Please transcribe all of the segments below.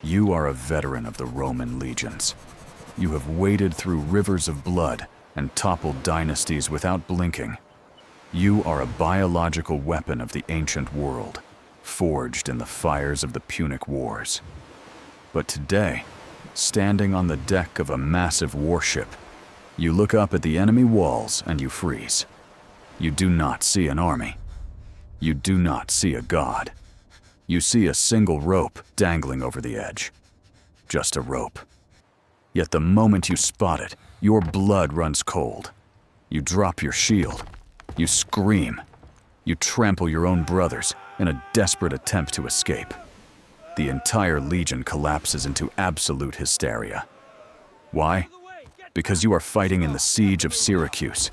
You are a veteran of the Roman legions. You have waded through rivers of blood and toppled dynasties without blinking. You are a biological weapon of the ancient world, forged in the fires of the Punic Wars. But today, standing on the deck of a massive warship, you look up at the enemy walls and you freeze. You do not see an army. You do not see a god. You see a single rope dangling over the edge. Just a rope. Yet the moment you spot it, your blood runs cold. You drop your shield. You scream. You trample your own brothers in a desperate attempt to escape. The entire legion collapses into absolute hysteria. Why? Because you are fighting in the Siege of Syracuse.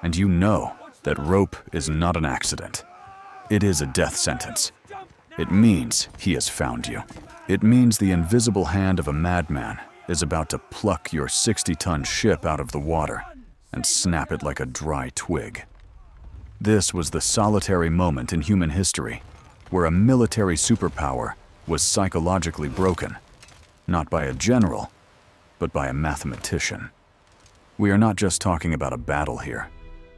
And you know that rope is not an accident. It is a death sentence. It means he has found you. It means the invisible hand of a madman is about to pluck your 60-ton ship out of the water and snap it like a dry twig. This was the solitary moment in human history where a military superpower was psychologically broken, not by a general, but by a mathematician. We are not just talking about a battle here.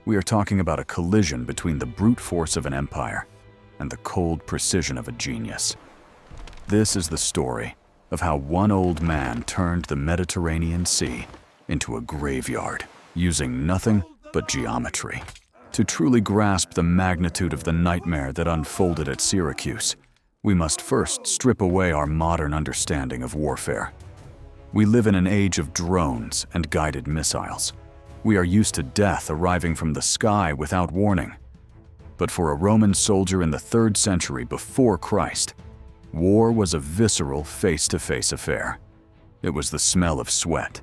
We are talking about a collision between the brute force of an empire and the cold precision of a genius. This is the story of how one old man turned the Mediterranean Sea into a graveyard, using nothing but geometry. To truly grasp the magnitude of the nightmare that unfolded at Syracuse, we must first strip away our modern understanding of warfare. We live in an age of drones and guided missiles. We are used to death arriving from the sky without warning. But for a Roman soldier in the 3rd century before Christ, war was a visceral face-to-face affair. It was the smell of sweat,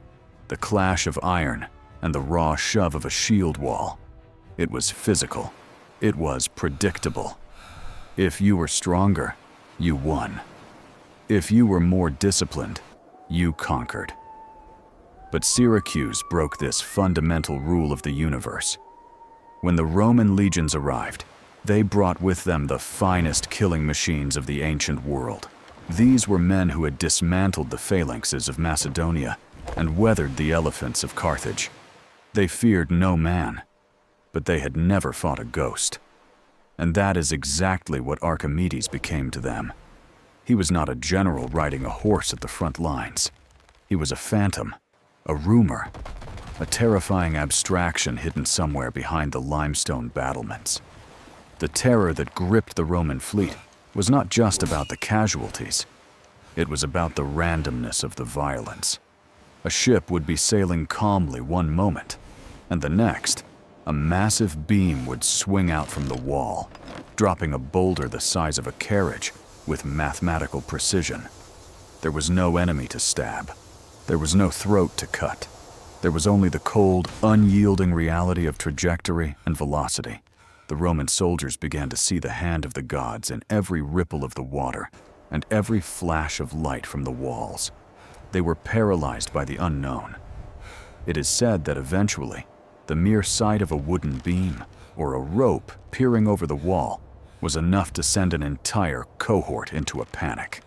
the clash of iron, and the raw shove of a shield wall. It was physical. It was predictable. If you were stronger, you won. If you were more disciplined, you conquered. But Syracuse broke this fundamental rule of the universe. When the Roman legions arrived, they brought with them the finest killing machines of the ancient world. These were men who had dismantled the phalanxes of Macedonia and weathered the elephants of Carthage. They feared no man, but they had never fought a ghost. And that is exactly what Archimedes became to them. He was not a general riding a horse at the front lines. He was a phantom, a rumor, a terrifying abstraction hidden somewhere behind the limestone battlements. The terror that gripped the Roman fleet was not just about the casualties. It was about the randomness of the violence. A ship would be sailing calmly one moment, and the next, a massive beam would swing out from the wall, dropping a boulder the size of a carriage with mathematical precision. There was no enemy to stab. There was no throat to cut. There was only the cold, unyielding reality of trajectory and velocity. The Roman soldiers began to see the hand of the gods in every ripple of the water and every flash of light from the walls. They were paralyzed by the unknown. It is said that eventually, the mere sight of a wooden beam or a rope peering over the wall was enough to send an entire cohort into a panic.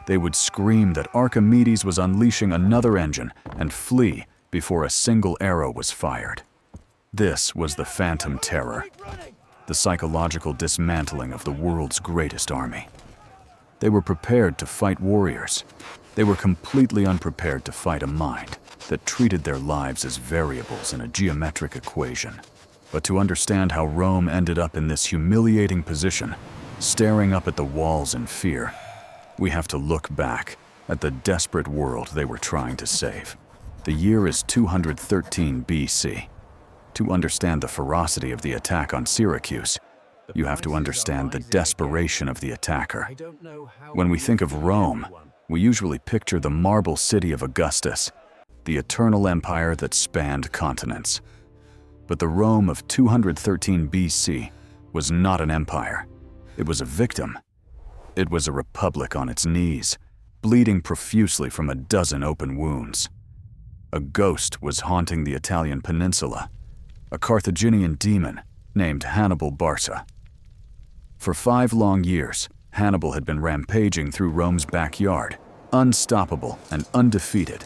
They would scream that Archimedes was unleashing another engine and flee before a single arrow was fired. This was the Phantom Terror, the psychological dismantling of the world's greatest army. They were prepared to fight warriors. They were completely unprepared to fight a mind that treated their lives as variables in a geometric equation. But to understand how Rome ended up in this humiliating position, staring up at the walls in fear, we have to look back at the desperate world they were trying to save. The year is 213 BC. To understand the ferocity of the attack on Syracuse, you have to understand the desperation of the attacker. When we think of Rome, we usually picture the marble city of Augustus, the eternal empire that spanned continents. But the Rome of 213 BC was not an empire. It was a victim. It was a republic on its knees, bleeding profusely from a dozen open wounds. A ghost was haunting the Italian peninsula, a Carthaginian demon named Hannibal Barca. For 5 long years, Hannibal had been rampaging through Rome's backyard, Unstoppable and undefeated,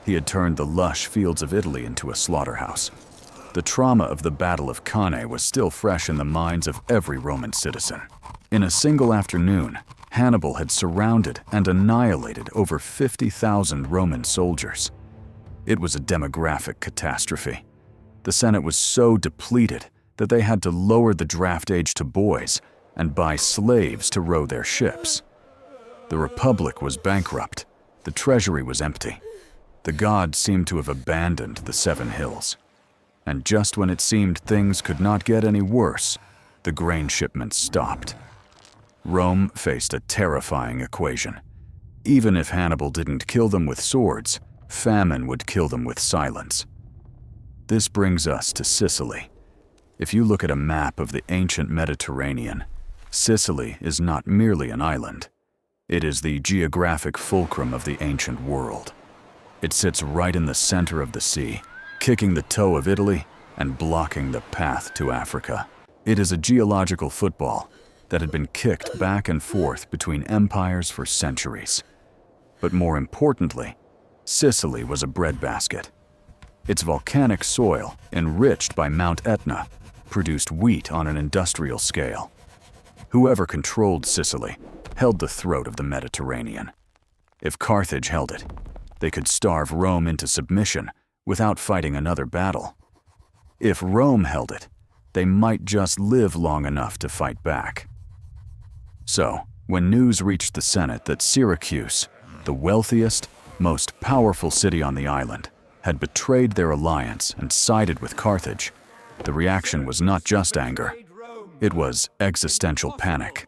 he had turned the lush fields of Italy into a slaughterhouse. The trauma of the Battle of Cannae was still fresh in the minds of every Roman citizen. In a single afternoon, Hannibal had surrounded and annihilated over 50,000 Roman soldiers. It was a demographic catastrophe. The Senate was so depleted that they had to lower the draft age to boys and buy slaves to row their ships. The Republic was bankrupt. The treasury was empty. The gods seemed to have abandoned the Seven Hills. And just when it seemed things could not get any worse, the grain shipments stopped. Rome faced a terrifying equation. Even if Hannibal didn't kill them with swords, famine would kill them with silence. This brings us to Sicily. If you look at a map of the ancient Mediterranean, Sicily is not merely an island. It is the geographic fulcrum of the ancient world. It sits right in the center of the sea, kicking the toe of Italy and blocking the path to Africa. It is a geological football that had been kicked back and forth between empires for centuries. But more importantly, Sicily was a breadbasket. Its volcanic soil, enriched by Mount Etna, produced wheat on an industrial scale. Whoever controlled Sicily held the throat of the Mediterranean. If Carthage held it, they could starve Rome into submission without fighting another battle. If Rome held it, they might just live long enough to fight back. So, when news reached the Senate that Syracuse, the wealthiest, most powerful city on the island, had betrayed their alliance and sided with Carthage, the reaction was not just anger. It was existential panic.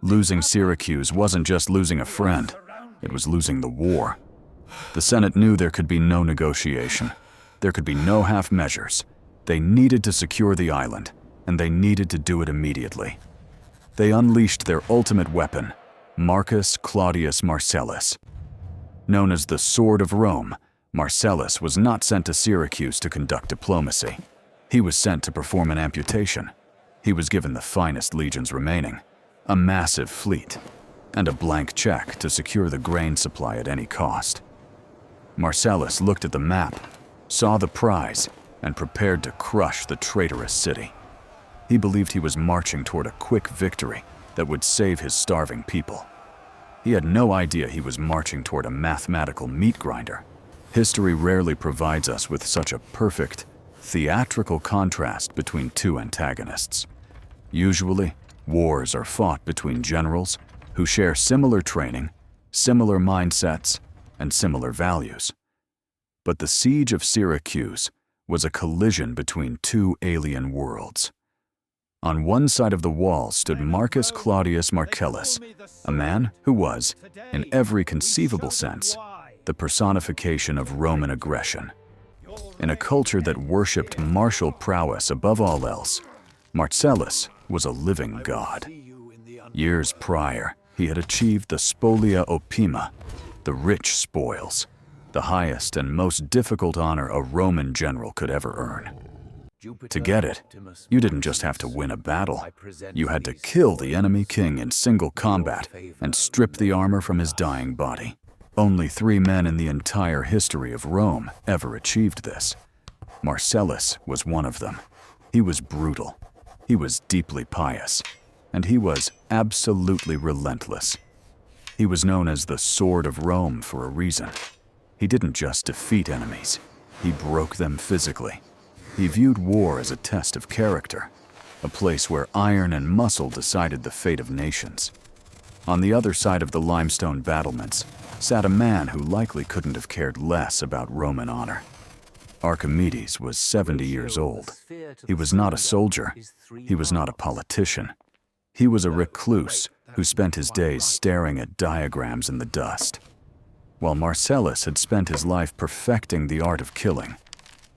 Losing Syracuse wasn't just losing a friend, it was losing the war. The Senate knew there could be no negotiation. There could be no half measures. They needed to secure the island, and they needed to do it immediately. They unleashed their ultimate weapon, Marcus Claudius Marcellus. Known as the Sword of Rome, Marcellus was not sent to Syracuse to conduct diplomacy. He was sent to perform an amputation. He was given the finest legions remaining, a massive fleet, and a blank check to secure the grain supply at any cost. Marcellus looked at the map, saw the prize, and prepared to crush the traitorous city. He believed he was marching toward a quick victory that would save his starving people. He had no idea he was marching toward a mathematical meat grinder. History rarely provides us with such a perfect, theatrical contrast between two antagonists. Usually, wars are fought between generals who share similar training, similar mindsets, and similar values. But the Siege of Syracuse was a collision between two alien worlds. On one side of the wall stood Marcus Claudius Marcellus, a man who was, in every conceivable sense, the personification of Roman aggression. In a culture that worshipped martial prowess above all else, Marcellus was a living god. Years prior, he had achieved the spolia opima, the rich spoils, the highest and most difficult honor a Roman general could ever earn. To get it, you didn't just have to win a battle. You had to kill the enemy king in single combat and strip the armor from his dying body. Only 3 men in the entire history of Rome ever achieved this. Marcellus was one of them. He was brutal. He was deeply pious. And he was absolutely relentless. He was known as the Sword of Rome for a reason. He didn't just defeat enemies. He broke them physically. He viewed war as a test of character, a place where iron and muscle decided the fate of nations. On the other side of the limestone battlements sat a man who likely couldn't have cared less about Roman honor. Archimedes was 70 years old. He was not a soldier. He was not a politician. He was a recluse who spent his days staring at diagrams in the dust. While Marcellus had spent his life perfecting the art of killing,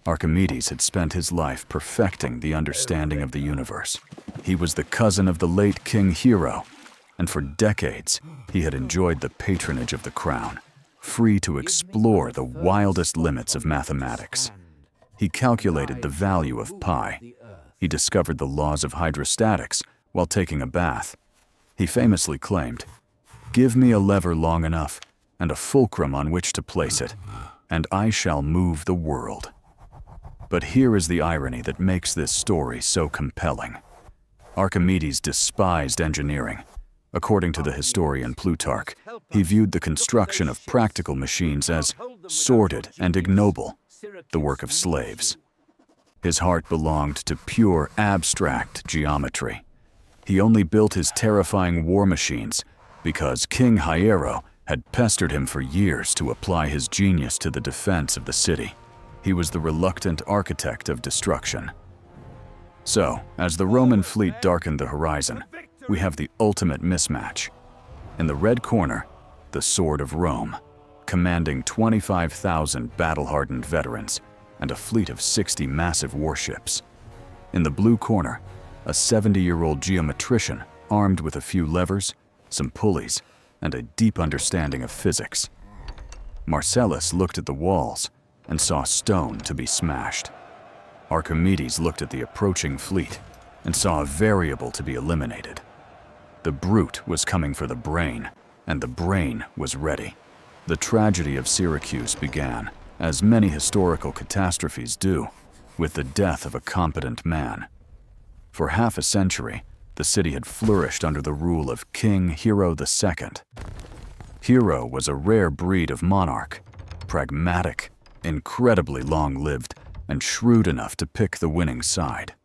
Archimedes had spent his life perfecting the understanding of the universe. He was the cousin of the late King Hero, and for decades he had enjoyed the patronage of the crown, free to explore the wildest limits of mathematics. He calculated the value of pi. He discovered the laws of hydrostatics while taking a bath. He famously claimed, "Give me a lever long enough, and a fulcrum on which to place it, and I shall move the world. But here is the irony that makes this story so compelling. Archimedes despised engineering. According to the historian Plutarch, he viewed the construction of practical machines as sordid and ignoble, the work of slaves. His heart belonged to pure, abstract geometry. He only built his terrifying war machines because King Hiero had pestered him for years to apply his genius to the defense of the city. He was the reluctant architect of destruction. So, as the Roman fleet darkened the horizon, we have the ultimate mismatch. In the red corner, the Sword of Rome, commanding 25,000 battle-hardened veterans and a fleet of 60 massive warships. In the blue corner, a 70-year-old geometrician armed with a few levers, some pulleys, and a deep understanding of physics. Marcellus looked at the walls and saw stone to be smashed. Archimedes looked at the approaching fleet and saw a variable to be eliminated. The brute was coming for the brain, and the brain was ready. The tragedy of Syracuse began, as many historical catastrophes do, with the death of a competent man. For half a century, the city had flourished under the rule of King Hiero II. Hiero was a rare breed of monarch, pragmatic, incredibly long-lived, and shrewd enough to pick the winning side.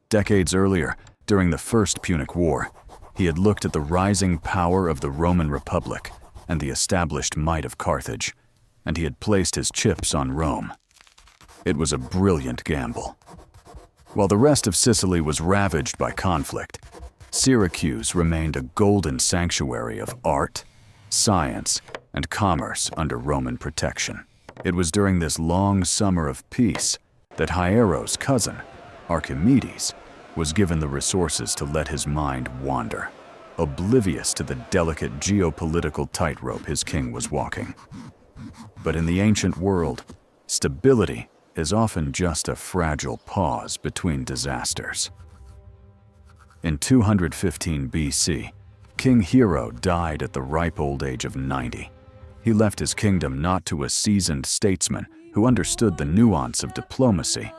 Decades earlier, during the First Punic War, he had looked at the rising power of the Roman Republic and the established might of Carthage, and he had placed his chips on Rome. It was a brilliant gamble. While the rest of Sicily was ravaged by conflict, Syracuse remained a golden sanctuary of art, science, and commerce under Roman protection. It was during this long summer of peace that Hiero's cousin, Archimedes, was given the resources to let his mind wander, oblivious to the delicate geopolitical tightrope his king was walking. But in the ancient world, stability is often just a fragile pause between disasters. In 215 BC, King Hiero died at the ripe old age of 90. He left his kingdom not to a seasoned statesman who understood the nuance of diplomacy,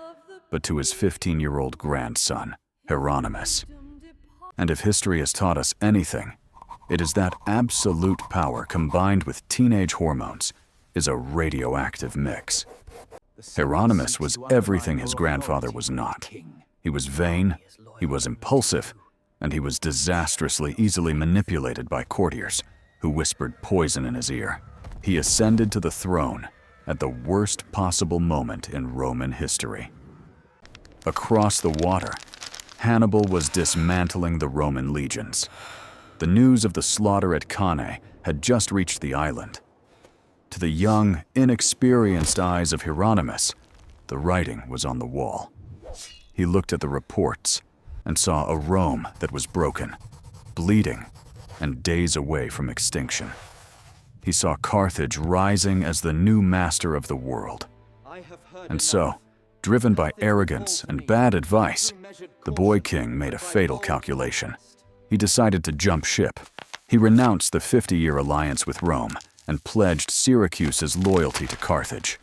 but to his 15-year-old grandson, Hieronymus. And if history has taught us anything, it is that absolute power combined with teenage hormones is a radioactive mix. Hieronymus was everything his grandfather was not. He was vain, he was impulsive, and he was disastrously easily manipulated by courtiers who whispered poison in his ear. He ascended to the throne at the worst possible moment in Roman history. Across the water, Hannibal was dismantling the Roman legions. The news of the slaughter at Cannae had just reached the island. To the young, inexperienced eyes of Hieronymus, the writing was on the wall. He looked at the reports and saw a Rome that was broken, bleeding, and days away from extinction. He saw Carthage rising as the new master of the world. And so, driven by arrogance and bad advice, the boy king made a fatal calculation. He decided to jump ship. He renounced the 50-year alliance with Rome and pledged Syracuse's loyalty to Carthage.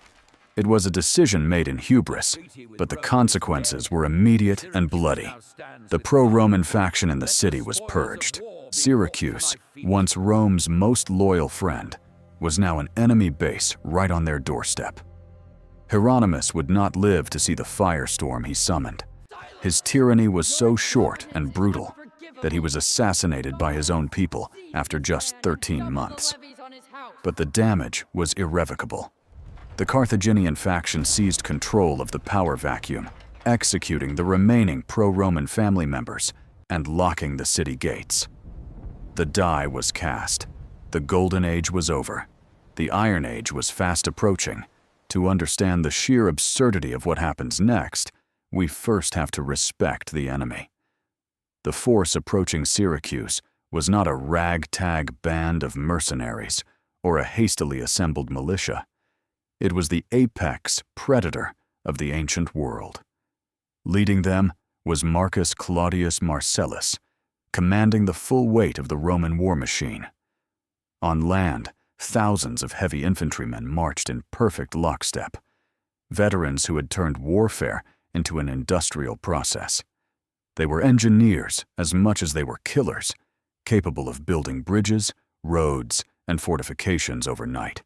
It was a decision made in hubris, but the consequences were immediate and bloody. The pro-Roman faction in the city was purged. Syracuse, once Rome's most loyal friend, was now an enemy base right on their doorstep. Hieronymus would not live to see the firestorm he summoned. His tyranny was so short and brutal that he was assassinated by his own people after just 13 months. But the damage was irrevocable. The Carthaginian faction seized control of the power vacuum, executing the remaining pro-Roman family members and locking the city gates. The die was cast. The Golden Age was over. The Iron Age was fast approaching. To understand the sheer absurdity of what happens next, we first have to respect the enemy. The force approaching Syracuse was not a ragtag band of mercenaries or a hastily assembled militia. It was the apex predator of the ancient world. Leading them was Marcus Claudius Marcellus, commanding the full weight of the Roman war machine. On land, thousands of heavy infantrymen marched in perfect lockstep, veterans who had turned warfare into an industrial process. They were engineers as much as they were killers, capable of building bridges, roads, and fortifications overnight.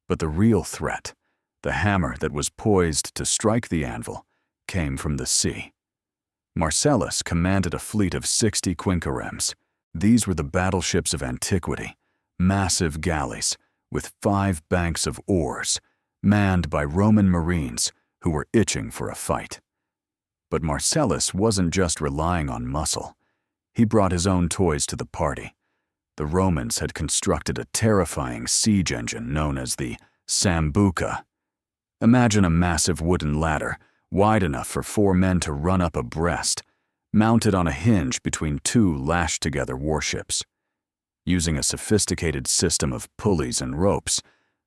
But the real threat, the hammer that was poised to strike the anvil, came from the sea. Marcellus commanded a fleet of 60 quinqueremes. These were the battleships of antiquity, massive galleys with 5 banks of oars, manned by Roman marines who were itching for a fight. But Marcellus wasn't just relying on muscle. He brought his own toys to the party. The Romans had constructed a terrifying siege engine known as the Sambuca. Imagine a massive wooden ladder, wide enough for 4 men to run up abreast, mounted on a hinge between 2 lashed-together warships. Using a sophisticated system of pulleys and ropes,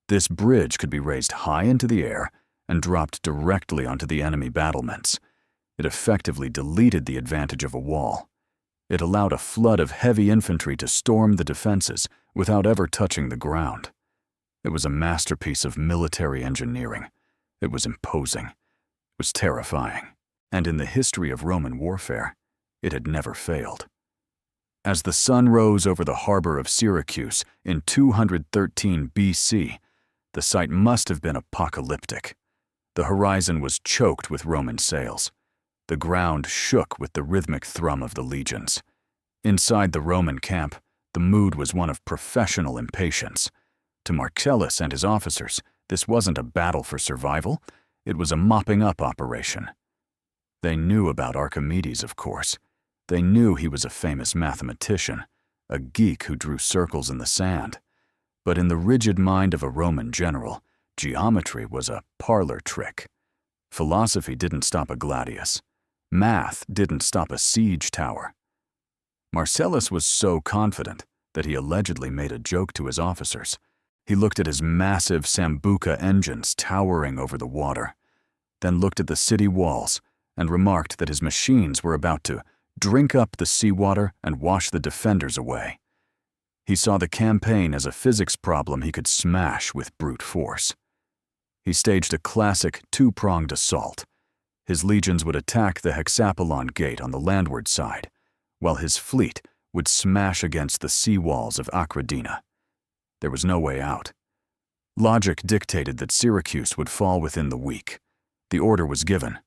this bridge could be raised high into the air and dropped directly onto the enemy battlements. It effectively deleted the advantage of a wall. It allowed a flood of heavy infantry to storm the defenses without ever touching the ground. It was a masterpiece of military engineering. It was imposing. It was terrifying. And in the history of Roman warfare, it had never failed. As the sun rose over the harbor of Syracuse in 213 BC, the sight must have been apocalyptic. The horizon was choked with Roman sails. The ground shook with the rhythmic thrum of the legions. Inside the Roman camp, the mood was one of professional impatience. To Marcellus and his officers, this wasn't a battle for survival, it was a mopping-up operation. They knew about Archimedes, of course. They knew he was a famous mathematician, a geek who drew circles in the sand. But in the rigid mind of a Roman general, geometry was a parlor trick. Philosophy didn't stop a gladius. Math didn't stop a siege tower. Marcellus was so confident that he allegedly made a joke to his officers. He looked at his massive Sambuca engines towering over the water, then looked at the city walls and remarked that his machines were about to drink up the seawater and wash the defenders away. He saw the campaign as a physics problem he could smash with brute force. He staged a classic 2-pronged assault. His legions would attack the hexapolon gate on the landward side, while his fleet would smash against the sea walls of Acradina. There was no way out. Logic dictated that Syracuse would fall within the week. The order was given.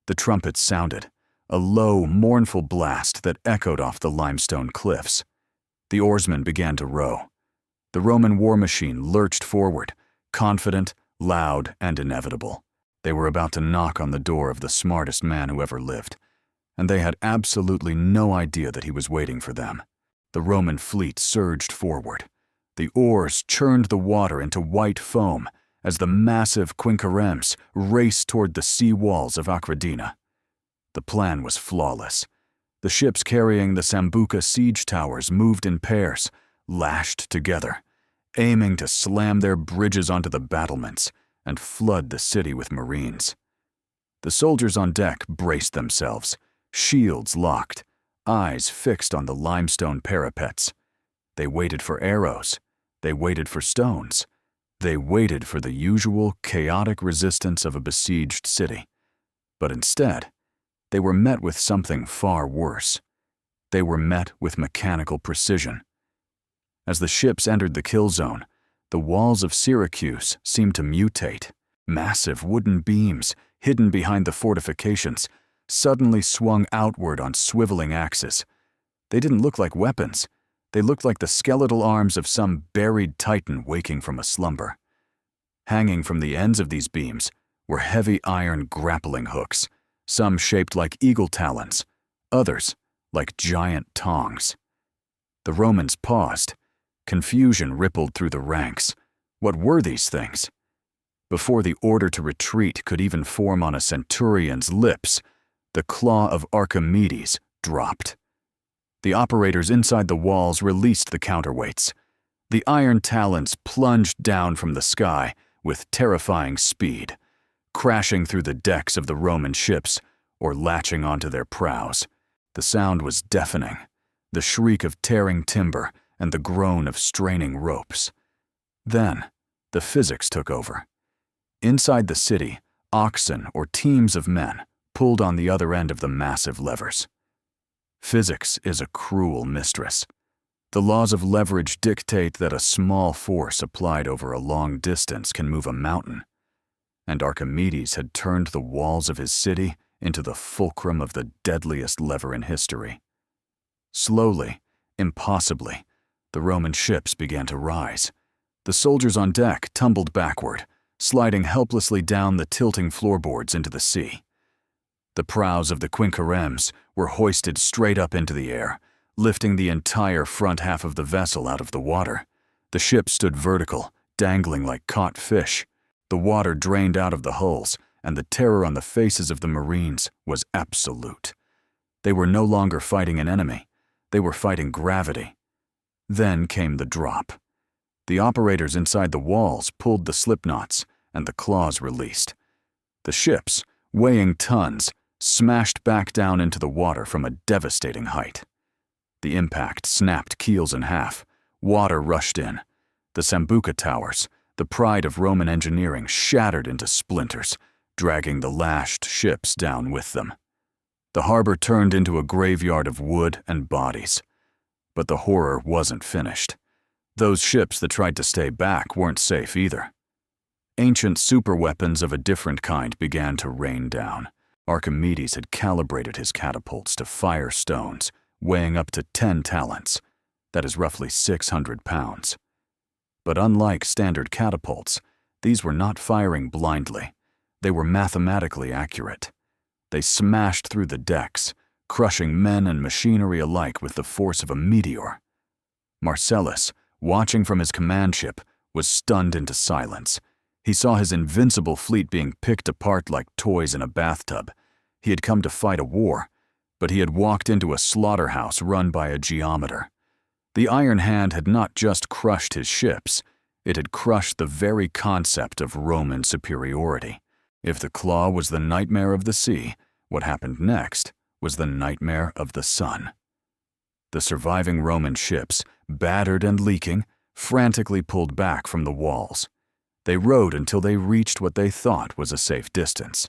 The trumpets sounded, a low, mournful blast that echoed off the limestone cliffs. The oarsmen began to row. The Roman war machine lurched forward, confident, loud, and inevitable. They were about to knock on the door of the smartest man who ever lived, and they had absolutely no idea that he was waiting for them. The Roman fleet surged forward. The oars churned the water into white foam as the massive quinqueremes raced toward the sea walls of Acradina. The plan was flawless. The ships carrying the Sambuca siege towers moved in pairs, lashed together, aiming to slam their bridges onto the battlements and flood the city with marines. The soldiers on deck braced themselves, shields locked, eyes fixed on the limestone parapets. They waited for arrows. They waited for stones. They waited for the usual chaotic resistance of a besieged city. But instead, they were met with something far worse. They were met with mechanical precision. As the ships entered the kill zone, the walls of Syracuse seemed to mutate. Massive wooden beams, hidden behind the fortifications, suddenly swung outward on swiveling axes. They didn't look like weapons. They looked like the skeletal arms of some buried titan waking from a slumber. Hanging from the ends of these beams were heavy iron grappling hooks, some shaped like eagle talons, others like giant tongs. The Romans paused. Confusion rippled through the ranks. What were these things? Before the order to retreat could even form on a centurion's lips, the claw of Archimedes dropped. The operators inside the walls released the counterweights. The iron talons plunged down from the sky with terrifying speed, crashing through the decks of the Roman ships or latching onto their prows. The sound was deafening, the shriek of tearing timber and the groan of straining ropes. Then, the physics took over. Inside the city, oxen or teams of men pulled on the other end of the massive levers. Physics is a cruel mistress. The laws of leverage dictate that a small force applied over a long distance can move a mountain, and Archimedes had turned the walls of his city into the fulcrum of the deadliest lever in history. Slowly, impossibly, the Roman ships began to rise. The soldiers on deck tumbled backward, sliding helplessly down the tilting floorboards into the sea. The prows of the quinqueremes were hoisted straight up into the air, lifting the entire front half of the vessel out of the water. The ship stood vertical, dangling like caught fish. The water drained out of the hulls, and the terror on the faces of the Marines was absolute. They were no longer fighting an enemy. They were fighting gravity. Then came the drop. The operators inside the walls pulled the slip knots, and the claws released. The ships, weighing tons, smashed back down into the water from a devastating height. The impact snapped keels in half. Water rushed in. The Sambuca towers, the pride of Roman engineering, shattered into splinters, dragging the lashed ships down with them. The harbor turned into a graveyard of wood and bodies. But the horror wasn't finished. Those ships that tried to stay back weren't safe either. Ancient superweapons of a different kind began to rain down. Archimedes had calibrated his catapults to fire stones, weighing up to 10 talents. That is roughly 600 pounds. But unlike standard catapults, these were not firing blindly. They were mathematically accurate. They smashed through the decks, crushing men and machinery alike with the force of a meteor. Marcellus, watching from his command ship, was stunned into silence. He saw his invincible fleet being picked apart like toys in a bathtub. He had come to fight a war, but he had walked into a slaughterhouse run by a geometer. The Iron Hand had not just crushed his ships, it had crushed the very concept of Roman superiority. If the claw was the nightmare of the sea, what happened next was the nightmare of the sun. The surviving Roman ships, battered and leaking, frantically pulled back from the walls. They rowed until they reached what they thought was a safe distance.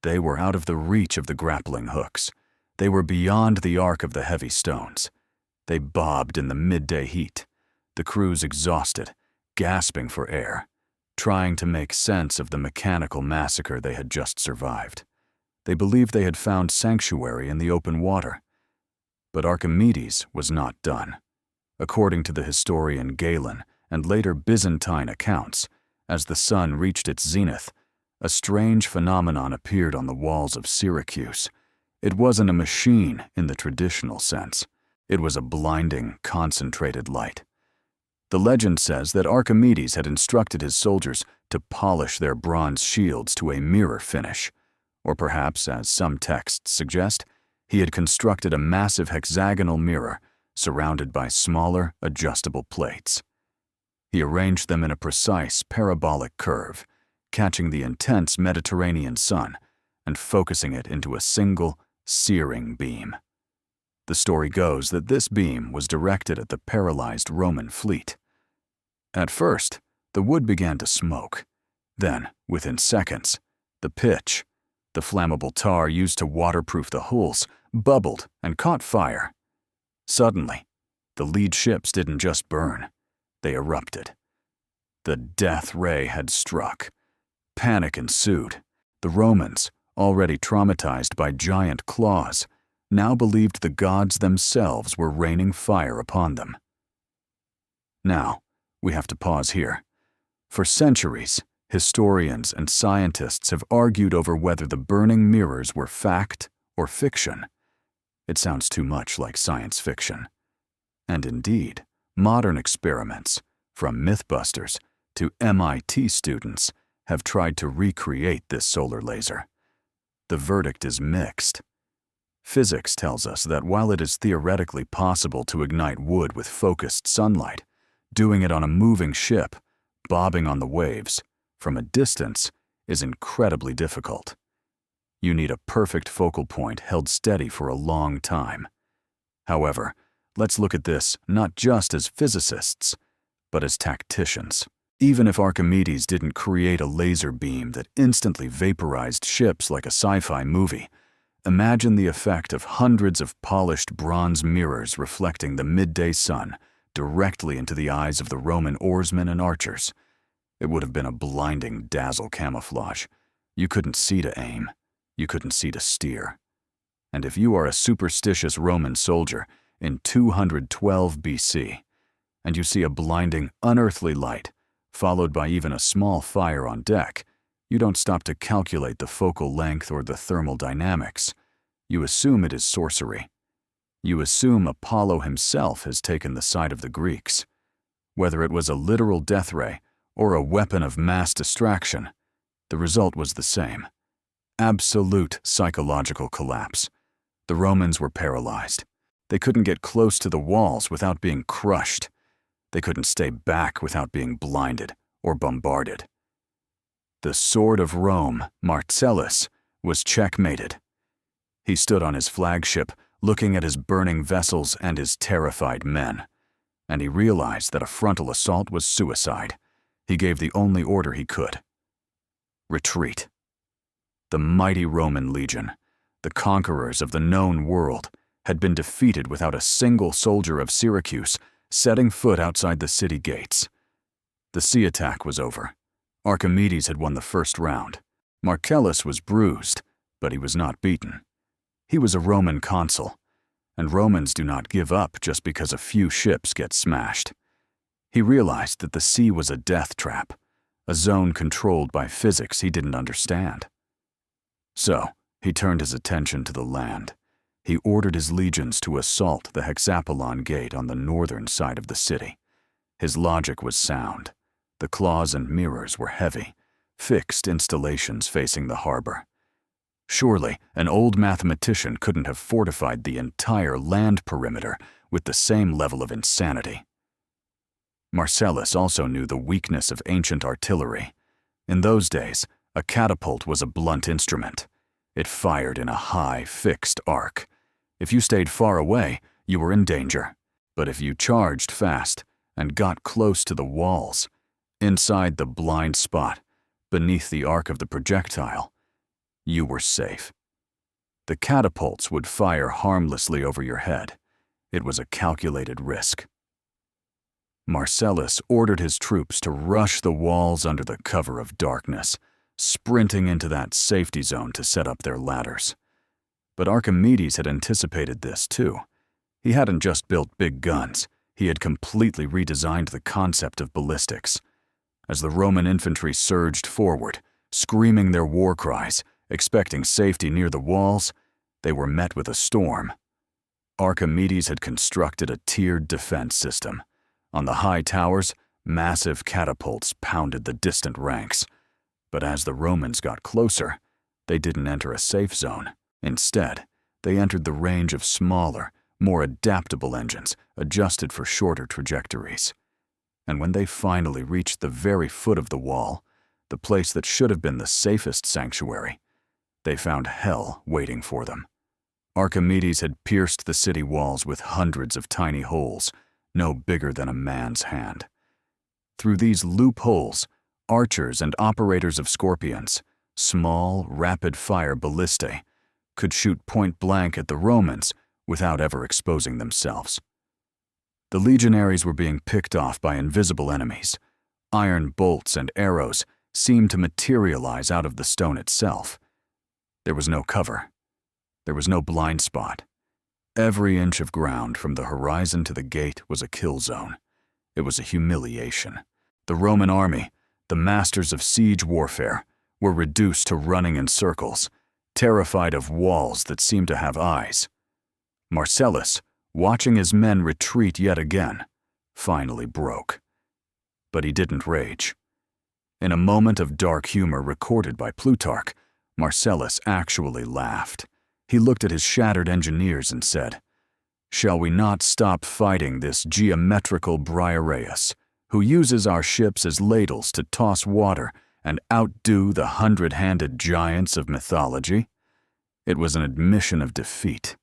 They were out of the reach of the grappling hooks. They were beyond the arc of the heavy stones. They bobbed in the midday heat, the crews exhausted, gasping for air, trying to make sense of the mechanical massacre they had just survived. They believed they had found sanctuary in the open water. But Archimedes was not done. According to the historian Galen and later Byzantine accounts, as the sun reached its zenith, a strange phenomenon appeared on the walls of Syracuse. It wasn't a machine in the traditional sense. It was a blinding, concentrated light. The legend says that Archimedes had instructed his soldiers to polish their bronze shields to a mirror finish. Or perhaps, as some texts suggest, he had constructed a massive hexagonal mirror surrounded by smaller, adjustable plates. He arranged them in a precise parabolic curve, catching the intense Mediterranean sun and focusing it into a single, searing beam. The story goes that this beam was directed at the paralyzed Roman fleet. At first, the wood began to smoke. Then, within seconds, the pitch, the flammable tar used to waterproof the hulls, bubbled and caught fire. Suddenly, the lead ships didn't just burn, they erupted. The death ray had struck. Panic ensued. The Romans, already traumatized by giant claws, now believed the gods themselves were raining fire upon them. Now, we have to pause here. For centuries, historians and scientists have argued over whether the burning mirrors were fact or fiction. It sounds too much like science fiction. And indeed, modern experiments, from Mythbusters to MIT students, have tried to recreate this solar laser. The verdict is mixed. Physics tells us that while it is theoretically possible to ignite wood with focused sunlight, doing it on a moving ship, bobbing on the waves, from a distance, is incredibly difficult. You need a perfect focal point held steady for a long time. However, let's look at this not just as physicists, but as tacticians. Even if Archimedes didn't create a laser beam that instantly vaporized ships like a sci-fi movie, imagine the effect of hundreds of polished bronze mirrors reflecting the midday sun directly into the eyes of the Roman oarsmen and archers. It would have been a blinding dazzle camouflage. You couldn't see to aim. You couldn't see to steer. And if you are a superstitious Roman soldier in 212 BC, and you see a blinding, unearthly light, followed by even a small fire on deck, you don't stop to calculate the focal length or the thermal dynamics. You assume it is sorcery. You assume Apollo himself has taken the side of the Greeks. Whether it was a literal death ray or a weapon of mass distraction, the result was the same. Absolute psychological collapse. The Romans were paralyzed. They couldn't get close to the walls without being crushed. They couldn't stay back without being blinded or bombarded. The sword of Rome, Marcellus, was checkmated. He stood on his flagship, looking at his burning vessels and his terrified men, and he realized that a frontal assault was suicide. He gave the only order he could: retreat. The mighty Roman legion, the conquerors of the known world, had been defeated without a single soldier of Syracuse setting foot outside the city gates. The sea attack was over. Archimedes had won the first round. Marcellus was bruised, but he was not beaten. He was a Roman consul, and Romans do not give up just because a few ships get smashed. He realized that the sea was a death trap, a zone controlled by physics he didn't understand. So, he turned his attention to the land. He ordered his legions to assault the hexapolon gate on the northern side of the city. His logic was sound. The claws and mirrors were heavy, fixed installations facing the harbor. Surely, an old mathematician couldn't have fortified the entire land perimeter with the same level of insanity. Marcellus also knew the weakness of ancient artillery. In those days, a catapult was a blunt instrument. It fired in a high, fixed arc. If you stayed far away, you were in danger. But if you charged fast and got close to the walls, inside the blind spot, beneath the arc of the projectile, you were safe. The catapults would fire harmlessly over your head. It was a calculated risk. Marcellus ordered his troops to rush the walls under the cover of darkness, sprinting into that safety zone to set up their ladders. But Archimedes had anticipated this too. He hadn't just built big guns, he had completely redesigned the concept of ballistics. As the Roman infantry surged forward, screaming their war cries, expecting safety near the walls, they were met with a storm. Archimedes had constructed a tiered defense system. On the high towers, massive catapults pounded the distant ranks. But as the Romans got closer, they didn't enter a safe zone. Instead, they entered the range of smaller, more adaptable engines adjusted for shorter trajectories. And when they finally reached the very foot of the wall, the place that should have been the safest sanctuary, they found hell waiting for them. Archimedes had pierced the city walls with hundreds of tiny holes, no bigger than a man's hand. Through these loopholes, archers and operators of scorpions, small, rapid-fire ballistae, could shoot point-blank at the Romans without ever exposing themselves. The legionaries were being picked off by invisible enemies. Iron bolts and arrows seemed to materialize out of the stone itself. There was no cover. There was no blind spot. Every inch of ground from the horizon to the gate was a kill zone. It was a humiliation. The Roman army, the masters of siege warfare, were reduced to running in circles, terrified of walls that seemed to have eyes. Marcellus, watching his men retreat yet again, finally broke. But he didn't rage. In a moment of dark humor recorded by Plutarch, Marcellus actually laughed. He looked at his shattered engineers and said, "Shall we not stop fighting this geometrical Briareus, who uses our ships as ladles to toss water and outdo the 100-handed giants of mythology?" It was an admission of defeat.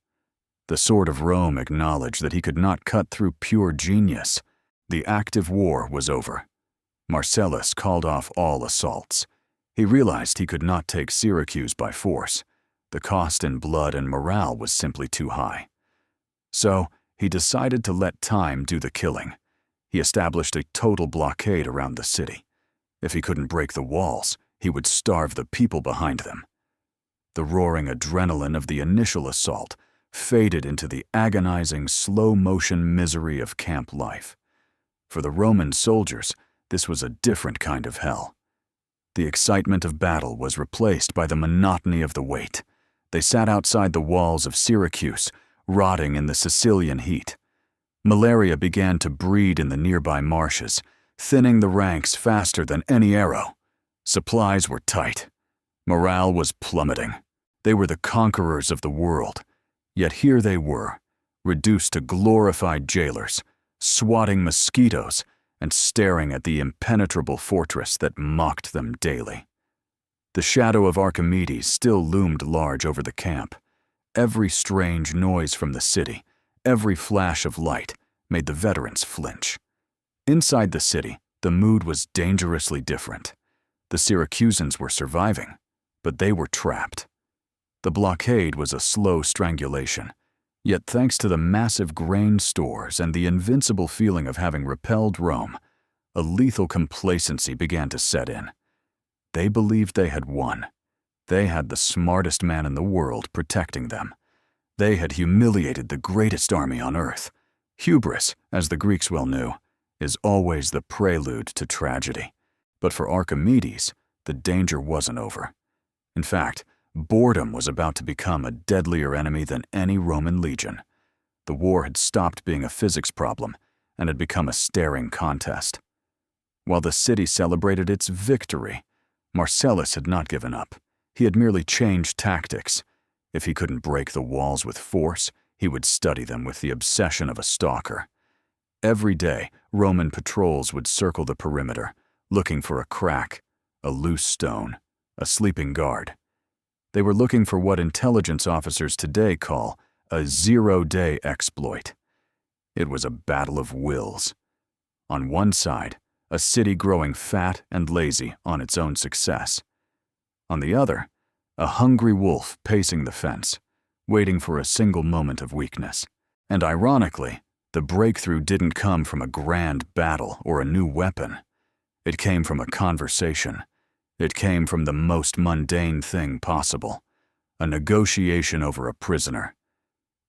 The sword of Rome acknowledged that he could not cut through pure genius. The active war was over. Marcellus called off all assaults. He realized he could not take Syracuse by force. The cost in blood and morale was simply too high. So, he decided to let time do the killing. He established a total blockade around the city. If he couldn't break the walls, he would starve the people behind them. The roaring adrenaline of the initial assault faded into the agonizing, slow-motion misery of camp life. For the Roman soldiers, this was a different kind of hell. The excitement of battle was replaced by the monotony of the wait. They sat outside the walls of Syracuse, rotting in the Sicilian heat. Malaria began to breed in the nearby marshes, thinning the ranks faster than any arrow. Supplies were tight. Morale was plummeting. They were the conquerors of the world. Yet here they were, reduced to glorified jailers, swatting mosquitoes and staring at the impenetrable fortress that mocked them daily. The shadow of Archimedes still loomed large over the camp. Every strange noise from the city, every flash of light, made the veterans flinch. Inside the city, the mood was dangerously different. The Syracusans were surviving, but they were trapped. The blockade was a slow strangulation, yet thanks to the massive grain stores and the invincible feeling of having repelled Rome, a lethal complacency began to set in. They believed they had won. They had the smartest man in the world protecting them. They had humiliated the greatest army on earth. Hubris, as the Greeks well knew, is always the prelude to tragedy. But for Archimedes, the danger wasn't over. In fact, boredom was about to become a deadlier enemy than any Roman legion. The war had stopped being a physics problem and had become a staring contest. While the city celebrated its victory, Marcellus had not given up. He had merely changed tactics. If he couldn't break the walls with force, he would study them with the obsession of a stalker. Every day, Roman patrols would circle the perimeter, looking for a crack, a loose stone, a sleeping guard. They were looking for what intelligence officers today call a zero-day exploit. It was a battle of wills. On one side, a city growing fat and lazy on its own success. On the other, a hungry wolf pacing the fence, waiting for a single moment of weakness. And ironically, the breakthrough didn't come from a grand battle or a new weapon. It came from a conversation. It came from the most mundane thing possible, a negotiation over a prisoner.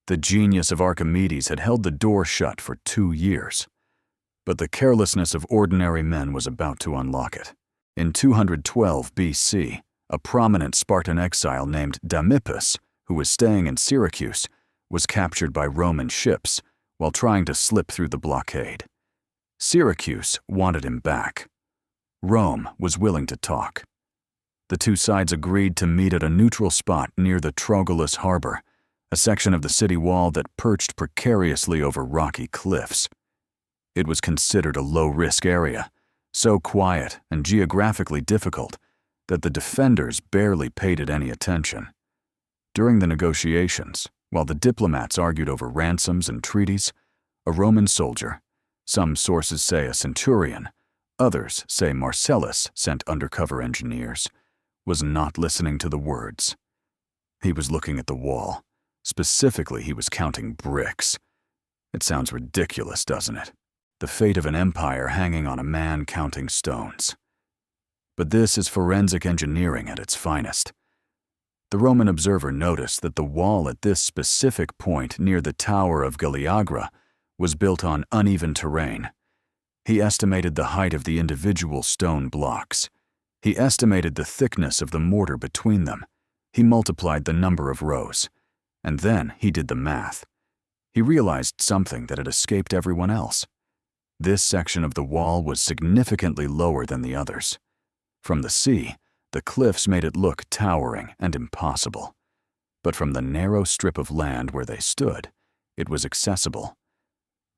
The genius of Archimedes had held the door shut for 2 years. But the carelessness of ordinary men was about to unlock it. In 212 BC, a prominent Spartan exile named Damipus, who was staying in Syracuse, was captured by Roman ships while trying to slip through the blockade. Syracuse wanted him back. Rome was willing to talk. The two sides agreed to meet at a neutral spot near the Troilus harbor, a section of the city wall that perched precariously over rocky cliffs. It was considered a low-risk area, so quiet and geographically difficult that the defenders barely paid it any attention. During the negotiations, while the diplomats argued over ransoms and treaties, a Roman soldier, some sources say a centurion, others say Marcellus sent undercover engineers, was not listening to the words. He was looking at the wall. Specifically, he was counting bricks. It sounds ridiculous, doesn't it? The fate of an empire hanging on a man counting stones. But this is forensic engineering at its finest. The Roman observer noticed that the wall at this specific point near the Tower of Galliagra was built on uneven terrain. He estimated the height of the individual stone blocks. He estimated the thickness of the mortar between them. He multiplied the number of rows. And then he did the math. He realized something that had escaped everyone else. This section of the wall was significantly lower than the others. From the sea, the cliffs made it look towering and impossible. But from the narrow strip of land where they stood, it was accessible.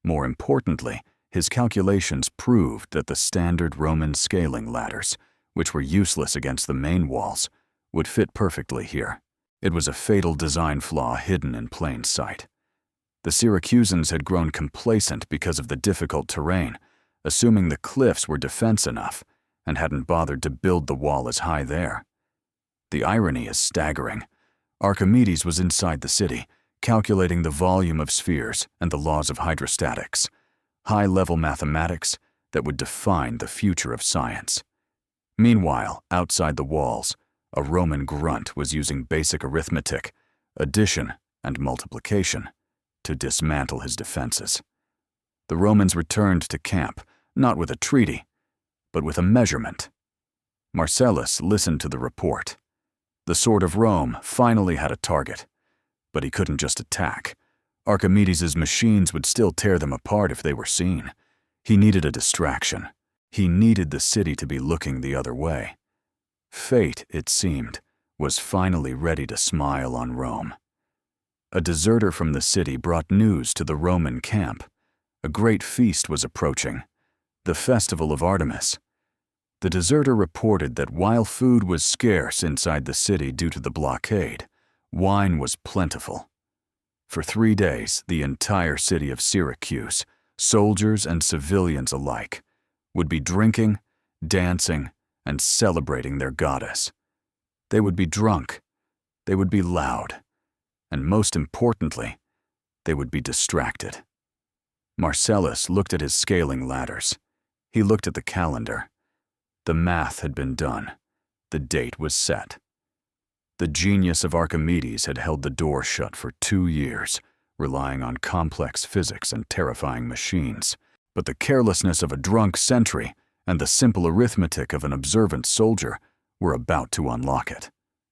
More importantly, his calculations proved that the standard Roman scaling ladders, which were useless against the main walls, would fit perfectly here. It was a fatal design flaw hidden in plain sight. The Syracusans had grown complacent because of the difficult terrain, assuming the cliffs were defense enough, and hadn't bothered to build the wall as high there. The irony is staggering. Archimedes was inside the city, calculating the volume of spheres and the laws of hydrostatics, high-level mathematics that would define the future of science. Meanwhile, outside the walls, a Roman grunt was using basic arithmetic, addition and multiplication, to dismantle his defenses. The Romans returned to camp, not with a treaty, but with a measurement. Marcellus listened to the report. The sword of Rome finally had a target, but he couldn't just attack. Archimedes' machines would still tear them apart if they were seen. He needed a distraction. He needed the city to be looking the other way. Fate, it seemed, was finally ready to smile on Rome. A deserter from the city brought news to the Roman camp. A great feast was approaching, the festival of Artemis. The deserter reported that while food was scarce inside the city due to the blockade, wine was plentiful. For 3 days, the entire city of Syracuse, soldiers and civilians alike, would be drinking, dancing, and celebrating their goddess. They would be drunk, they would be loud, and most importantly, they would be distracted. Marcellus looked at his scaling ladders. He looked at the calendar. The math had been done. The date was set. The genius of Archimedes had held the door shut for 2 years, relying on complex physics and terrifying machines. But the carelessness of a drunk sentry and the simple arithmetic of an observant soldier were about to unlock it.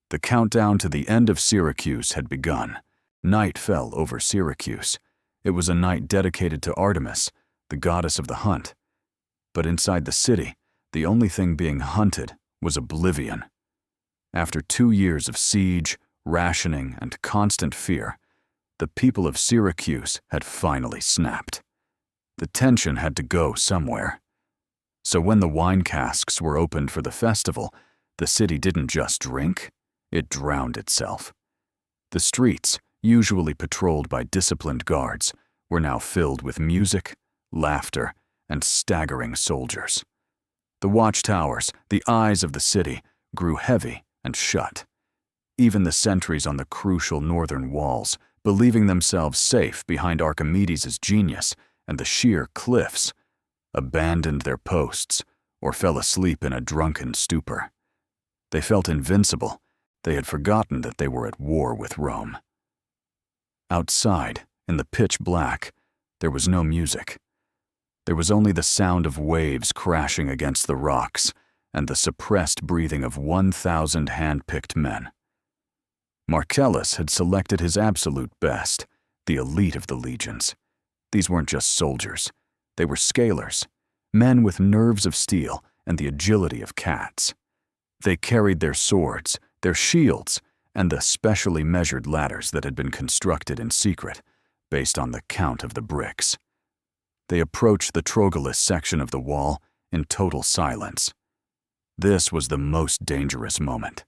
The countdown to the end of Syracuse had begun. Night fell over Syracuse. It was a night dedicated to Artemis, the goddess of the hunt. But inside the city, the only thing being hunted was oblivion. After 2 years of siege, rationing, and constant fear, the people of Syracuse had finally snapped. The tension had to go somewhere. So when the wine casks were opened for the festival, the city didn't just drink, it drowned itself. The streets, usually patrolled by disciplined guards, were now filled with music, laughter, and staggering soldiers. The watchtowers, the eyes of the city, grew heavy and shut. Even the sentries on the crucial northern walls, believing themselves safe behind Archimedes' genius and the sheer cliffs, abandoned their posts or fell asleep in a drunken stupor. They felt invincible. They had forgotten that they were at war with Rome. Outside, in the pitch black, there was no music. There was only the sound of waves crashing against the rocks and the suppressed breathing of 1,000 hand-picked men. Marcellus had selected his absolute best, the elite of the legions. These weren't just soldiers. They were scalers, men with nerves of steel and the agility of cats. They carried their swords, their shields, and the specially measured ladders that had been constructed in secret, based on the count of the bricks. They approached the Troglus section of the wall in total silence. This was the most dangerous moment.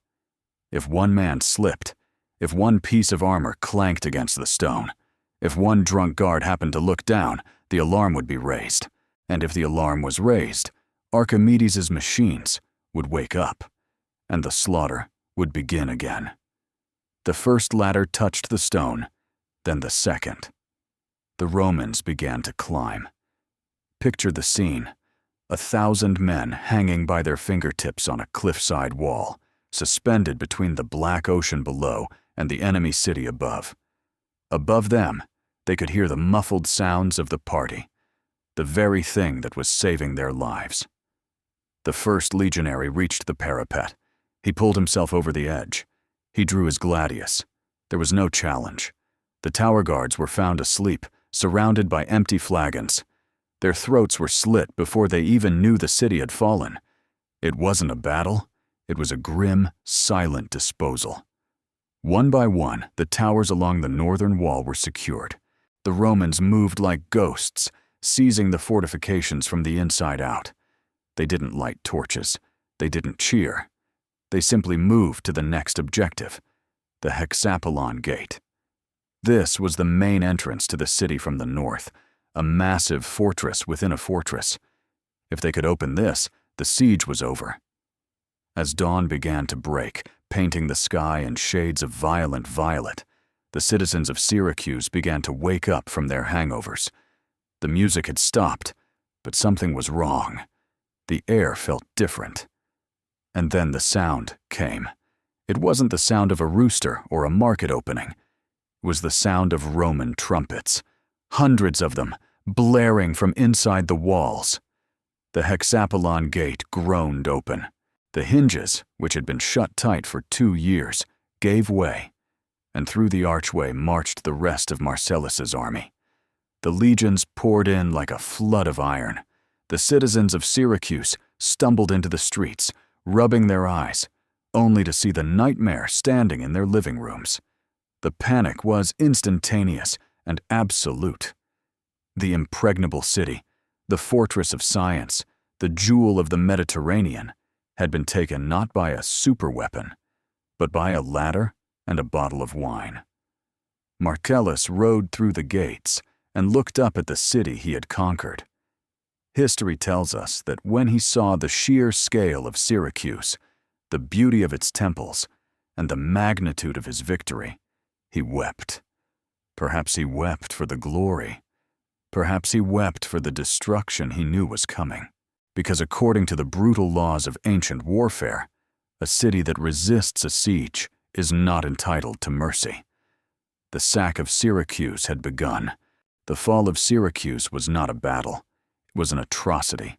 If one man slipped, if one piece of armor clanked against the stone, if one drunk guard happened to look down, the alarm would be raised. And if the alarm was raised, Archimedes' machines would wake up, and the slaughter would begin again. The first ladder touched the stone, then the second. The Romans began to climb. Picture the scene: 1,000 men hanging by their fingertips on a cliffside wall, suspended between the black ocean below and the enemy city above. Above them, they could hear the muffled sounds of the party, the very thing that was saving their lives. The first legionary reached the parapet. He pulled himself over the edge. He drew his gladius. There was no challenge. The tower guards were found asleep, surrounded by empty flagons. Their throats were slit before they even knew the city had fallen. It wasn't a battle. It was a grim, silent disposal. One by one, the towers along the northern wall were secured. The Romans moved like ghosts, seizing the fortifications from the inside out. They didn't light torches. They didn't cheer. They simply moved to the next objective, the Hexapolon Gate. This was the main entrance to the city from the north, a massive fortress within a fortress. If they could open this, the siege was over. As dawn began to break, painting the sky in shades of violent violet, the citizens of Syracuse began to wake up from their hangovers. The music had stopped, but something was wrong. The air felt different. And then the sound came. It wasn't the sound of a rooster or a market opening. It was the sound of Roman trumpets, hundreds of them, blaring from inside the walls. The hexapolon gate groaned open. The hinges, which had been shut tight for 2 years, gave way, and through the archway marched the rest of Marcellus's army. The legions poured in like a flood of iron. The citizens of Syracuse stumbled into the streets, rubbing their eyes, only to see the nightmare standing in their living rooms. The panic was instantaneous and absolute. The impregnable city, the fortress of science, the jewel of the Mediterranean, had been taken not by a superweapon, but by a ladder and a bottle of wine. Marcellus rode through the gates and looked up at the city he had conquered. History tells us that when he saw the sheer scale of Syracuse, the beauty of its temples, and the magnitude of his victory, he wept. Perhaps he wept for the glory. Perhaps he wept for the destruction he knew was coming. Because according to the brutal laws of ancient warfare, a city that resists a siege is not entitled to mercy. The sack of Syracuse had begun. The fall of Syracuse was not a battle. It was an atrocity.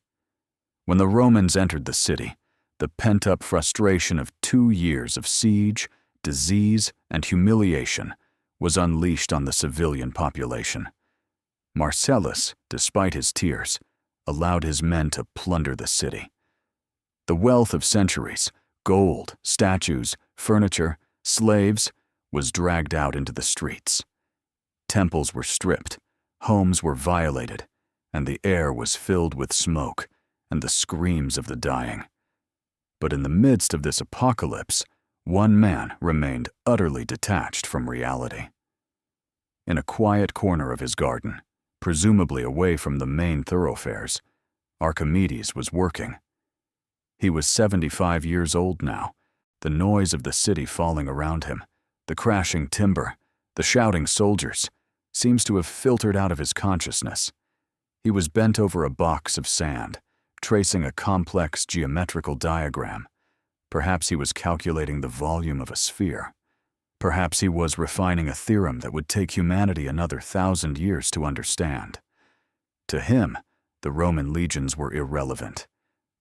When the Romans entered the city, the pent-up frustration of 2 years of siege, disease, and humiliation was unleashed on the civilian population. Marcellus, despite his tears, allowed his men to plunder the city. The wealth of centuries, gold, statues, furniture, slaves, was dragged out into the streets. Temples were stripped, homes were violated, and the air was filled with smoke and the screams of the dying. But in the midst of this apocalypse, one man remained utterly detached from reality. In a quiet corner of his garden, presumably away from the main thoroughfares, Archimedes was working. He was 75 years old now, the noise of the city falling around him, the crashing timber, the shouting soldiers, seems to have filtered out of his consciousness. He was bent over a box of sand, tracing a complex geometrical diagram. Perhaps he was calculating the volume of a sphere. Perhaps he was refining a theorem that would take humanity another 1,000 years to understand. To him, the Roman legions were irrelevant.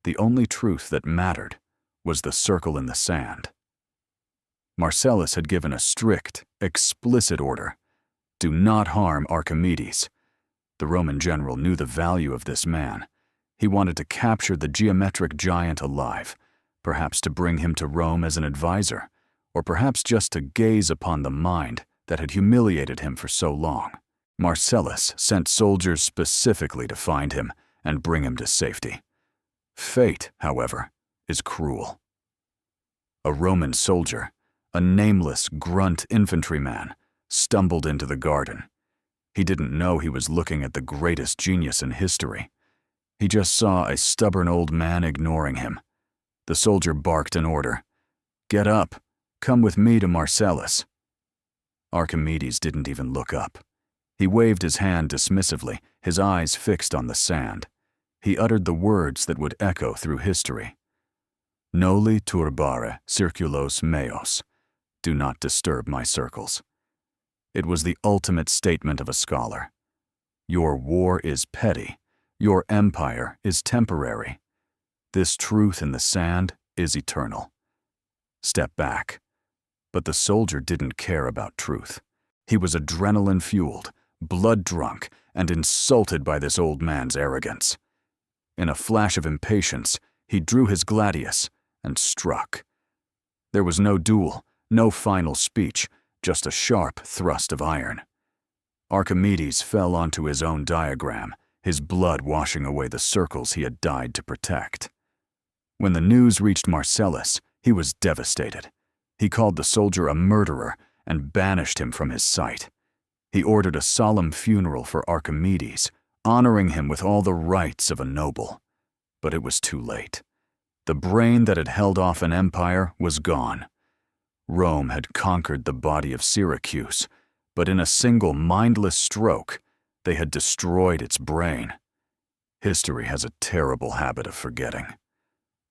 The only truth that mattered was the circle in the sand. Marcellus had given a strict, explicit order: do not harm Archimedes. The Roman general knew the value of this man. He wanted to capture the geometric giant alive, perhaps to bring him to Rome as an advisor, or perhaps just to gaze upon the mind that had humiliated him for so long. Marcellus sent soldiers specifically to find him and bring him to safety. Fate, however, is cruel. A Roman soldier, a nameless grunt infantryman, stumbled into the garden. He didn't know he was looking at the greatest genius in history. He just saw a stubborn old man ignoring him. The soldier barked an order: "Get up! Come with me to Marcellus." Archimedes didn't even look up. He waved his hand dismissively, his eyes fixed on the sand. He uttered the words that would echo through history: "Noli turbare circulos meos." Do not disturb my circles. It was the ultimate statement of a scholar. Your war is petty. Your empire is temporary. This truth in the sand is eternal. Step back. But the soldier didn't care about truth. He was adrenaline-fueled, blood-drunk, and insulted by this old man's arrogance. In a flash of impatience, he drew his gladius and struck. There was no duel, no final speech, just a sharp thrust of iron. Archimedes fell onto his own diagram, his blood washing away the circles he had died to protect. When the news reached Marcellus, he was devastated. He called the soldier a murderer and banished him from his sight. He ordered a solemn funeral for Archimedes, honoring him with all the rights of a noble. But it was too late. The brain that had held off an empire was gone. Rome had conquered the body of Syracuse, but in a single mindless stroke, they had destroyed its brain. History has a terrible habit of forgetting.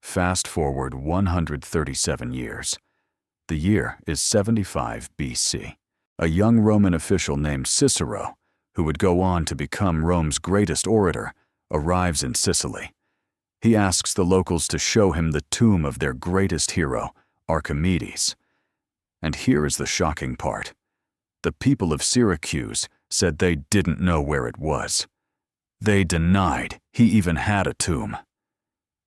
Fast forward 137 years. The year is 75 BC. A young Roman official named Cicero, who would go on to become Rome's greatest orator, arrives in Sicily. He asks the locals to show him the tomb of their greatest hero, Archimedes. And here is the shocking part. The people of Syracuse said they didn't know where it was. They denied he even had a tomb.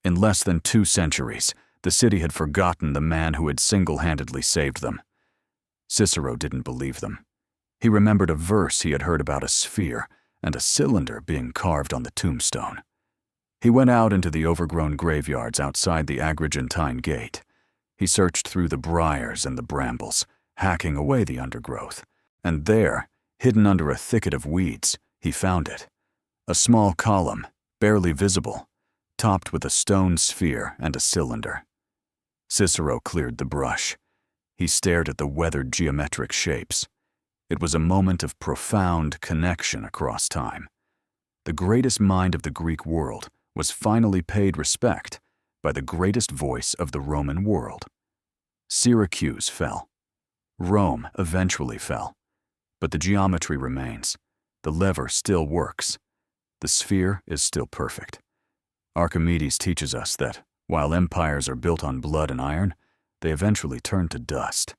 In less than 2 centuries, the city had forgotten the man who had single-handedly saved them. Cicero didn't believe them. He remembered a verse he had heard about a sphere and a cylinder being carved on the tombstone. He went out into the overgrown graveyards outside the Agrigentine gate. He searched through the briars and the brambles, hacking away the undergrowth. And there, hidden under a thicket of weeds, he found it. A small column, barely visible, topped with a stone sphere and a cylinder. Cicero cleared the brush. He stared at the weathered geometric shapes. It was a moment of profound connection across time. The greatest mind of the Greek world was finally paid respect by the greatest voice of the Roman world. Syracuse fell. Rome eventually fell. But the geometry remains. The lever still works. The sphere is still perfect. Archimedes teaches us that, while empires are built on blood and iron, they eventually turn to dust.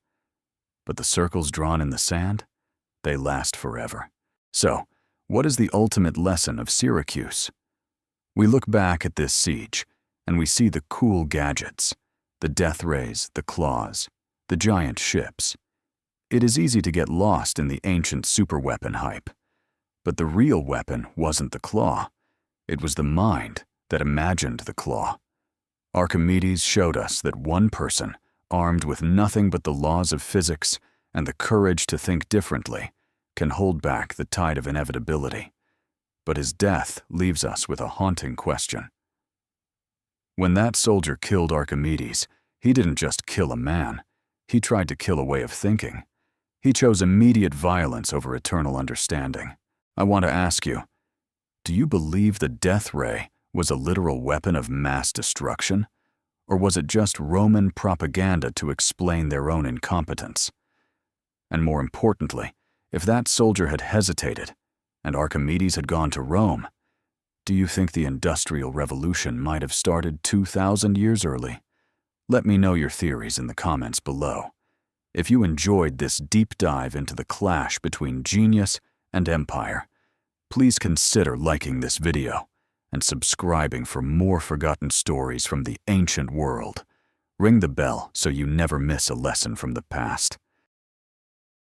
But the circles drawn in the sand, they last forever. So, what is the ultimate lesson of Syracuse? We look back at this siege, and we see the cool gadgets, the death rays, the claws, the giant ships. It is easy to get lost in the ancient superweapon hype. But the real weapon wasn't the claw. It was the mind that imagined the claw. Archimedes showed us that one person, armed with nothing but the laws of physics and the courage to think differently, can hold back the tide of inevitability. But his death leaves us with a haunting question. When that soldier killed Archimedes, he didn't just kill a man. He tried to kill a way of thinking. He chose immediate violence over eternal understanding. I want to ask you, do you believe the death ray was a literal weapon of mass destruction? Or was it just Roman propaganda to explain their own incompetence? And more importantly, if that soldier had hesitated, and Archimedes had gone to Rome, do you think the Industrial Revolution might have started 2,000 years early? Let me know your theories in the comments below. If you enjoyed this deep dive into the clash between genius and empire, please consider liking this video and subscribing for more forgotten stories from the ancient world. Ring the bell so you never miss a lesson from the past.